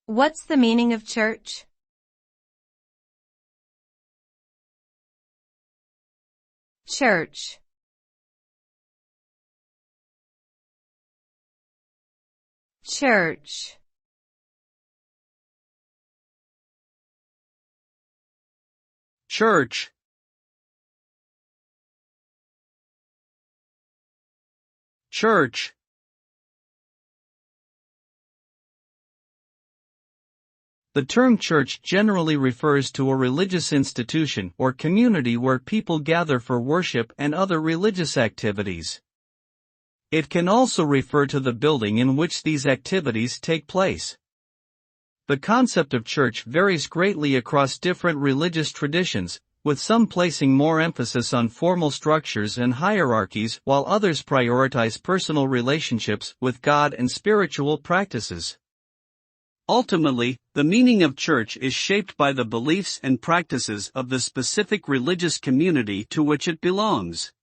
What's the meaning of church? Church. Church. Church. Church. The term church generally refers to a religious institution or community where people gather for worship and other religious activities. It can also refer to the building in which these activities take place. The concept of church varies greatly across different religious traditions, with some placing more emphasis on formal structures and hierarchies while others prioritize personal relationships with God and spiritual practices. Ultimately, the meaning of church is shaped by the beliefs and practices of the specific religious community to which it belongs.